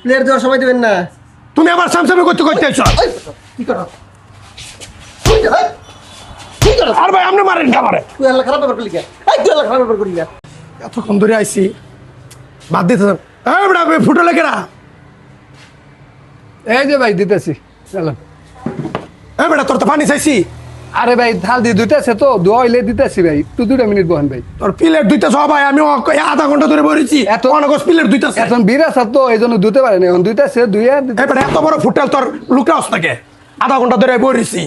Plate দেওয়ার সময় দিবেন না। তুমি আবার সামসামে করতে আইছো। কি করো? কি করো? আর ভাই আপনি মারেন খাবারে। তুই আল্লাহ খারাপ ব্যাপার করলি কে? তুই আল্লাহ খারাপ ব্যাপার করলি কে? এতক্ষণ ধরে আইছি বাদ দিতে বড়া ফুটো লেগেরা। এই যে ভাই দিতেছি চলো। বেটা তোর তো পানি চাইছি। আরে ভাই থাল দিয়ে দুইটাছে তো দোয়াইলে দিতেছি ভাই একটু 2 মিনিট বহেন ভাই। তোর প্লেট দুইটা সব ভাই আমি আধা ঘন্টা ধরে বলেছি এত অনেক প্লেট দুইটা এখন বিরাস তো এই জন্য ধুতে পারেন এখন দুইটাছে ধুইয়া বেটা এত বড় ফুটেল তোর লুকরাস থাকে আধা ঘন্টা ধরে বলেছি।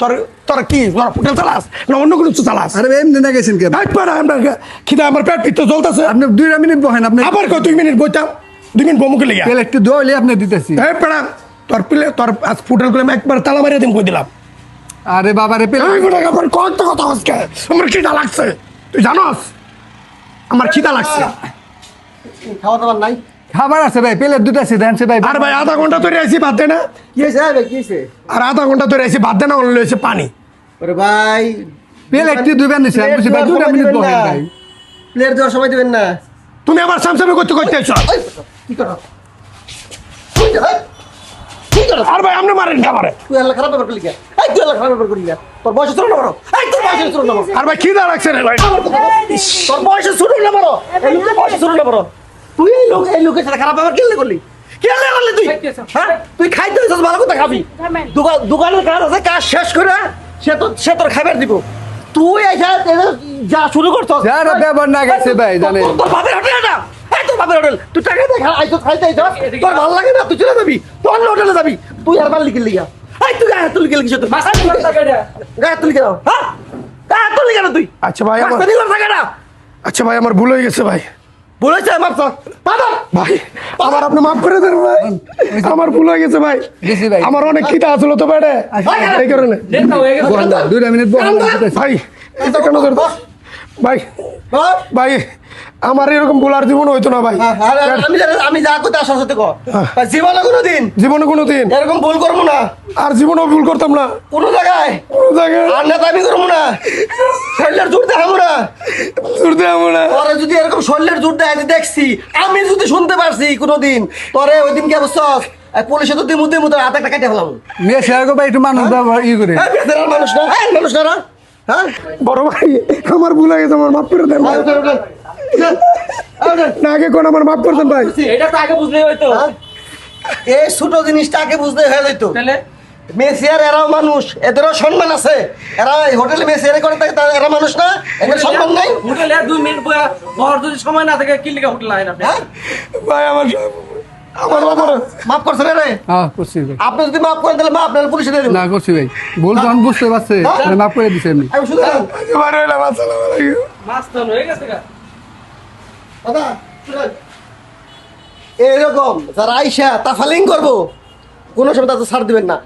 তোর তোর কি তোর ফুটেল চালাস না অন্য কোনো কিছু চালাস? আরে ভাই এমনি না গেছেন কে খিদা আমার পেট পিত্ত জ্বলতেছে। আপনি 2 মিনিট বহেন আপনি আবার কয় 2 মিনিট বইতাম 2 মিনিট বমুকে লেগে তেল একটু দোয়াইলে আপনি দিতেছি। এই বেটা তোর প্লেট তোর ফুটেল করে আমি একবার তালা মারিয়ে দিম কই দিলাম। আরে বাবা রে পেলে এই বেটা আমার কত কথা আজকে আমার খিদা লাগছে তুই জানোস আমার খিদা লাগছে। খাওয়া দাওয়ার নাই? খাবার আছে ভাই পেলে দুটাছে দেনছে ভাই। আর ভাই আধা ঘন্টা ধরে আইছি ভাত দে না। কি হয়েছে ভাই? কি হয়েছে? আর আধা ঘন্টা ধরে আইছি ভাত দে না অন্য হয়েছে পানি। ওরে ভাই পেলে একটু দুইবার নিছে আমি বলছি ভাই 2 মিনিট বহেন ভাই। প্লেট দেওয়ার সময় দিবেন না। তুমি আবার সামসামে করতে আইছো। কি করো? কি করো? আর ভাই আপনি মারেন খাবারে। তুই আল্লাহ খারাপ ব্যাপার করলি কে? তুই আল্লাহ খারাপ ব্যাপার করলি কে? তোর বয়স ছোট না বড়? তোর বয়স ছোট না বড়? আর ভাই খিদা লাগছে রে ভাই। তোর বয়স ছোট না বড়? এই লোকের বয়স ছোট না বড়? তুই এই লোকের সাথে খারাপ ব্যাপার কেলে করলি? কেলে করলি তুই? হ্যাঁ তুই খাইতে হইছস ভালো কথা খাবি। দোকানের কাজ আছে কাজ শেষ করে সে তোর খাবার দিব। তুই এসে যা শুরু করছস। যার ব্যাপার না গেছে ভাই জানেন। তোর বাপের হোটেল এটা? তোর বাপের হোটেল তুই টাকা দিয়ে আইছস খাইতে আইছস তোর ভালো লাগে না তুই চলে যাবি তুই অন্য হোটেলে যাবি তুই আর মাল লিখে লিগা এই তুই গায়ে তুলি গেলি কিছু তুই গায়ে তুলি কেন হ্যাঁ গায়ে তুলি কেন তুই আচ্ছা ভাই আমার থাকে না আচ্ছা ভাই আমার ভুল হয়ে গেছে ভাই। বলেছে আমার বাবা ভাই আমার আপনি মাফ করে দেন ভাই আমার ভুল হয়ে গেছে ভাই। দিছি ভাই। আমার অনেক খিদা আসলো তো বেড়ে এই কারণে বহেন না 2 মিনিট বহেন দিতেছি। ভাই এটা কেন ধরে ভাই ভাই আমার এরকম ভুল আর জীবন হইতো না ভাই। আমি যা করতে আসার সাথে কর জীবনে কোনোদিন জীবনে কোনোদিন এরকম ভুল করবো না আর জীবনেও ভুল করতাম না কোনো জায়গায় কোনো জায়গায় আর না আমি করবো না শরীরের জোর দেখাবো না করতে যাবো না। তোরে যদি এরকম শরীরের জোর দেখাতে দেখছি আমি যদি শুনতে পারছি কোনোদিন তোরে ওই দিন কে বুঝছস পুলিশে তো দিমু দিমু তোর হাতে একটা কেটে ফেলাম মেয়ে শেয়ার ভাই একটু মানুষ ব্যবহার ই করে মানুষ না মানুষ না হ্যাঁ বড় ভাই আমার ভুল হয়ে গেছে আমার মাফ করে দেন ভাই। না আগে কোন আমার মাফ করতেন ভাই। এটা তো আগে বুঝলেই হয়তো। এই ছোট জিনিসটা আগে বুঝতে হয়ে যাইতো তাহলে মেসিয়ার এরাও মানুষ এদেরও সম্মান আছে এরা এই হোটেলে মেসিয়ারে করে থাকে এরা মানুষ না এদের সম্মান নাই হোটেলে 2 মিনিট বহর যদি সময় না থাকে কি লিখে হোটেল আইন আপনি হ্যাঁ ভাই আমার বাবার মাফ করছেন রে হ্যাঁ করছি ভাই। আপনি যদি মাফ করেন তাহলে মাফ আপনার পুলিশে দিয়ে দেবো না করছি ভাই ভুল তো আমি বুঝতে পারছি মাফ করে দিছি এমনি। আমি শুধু এবার হইলাম আসসালামু আলাইকুম। মাছ তো হয়ে গেছে গা। দাদা শুনেন এরকম যারা আইসা তাফালিং করবো কোনো সময় তাদের ছাড় দিবেন না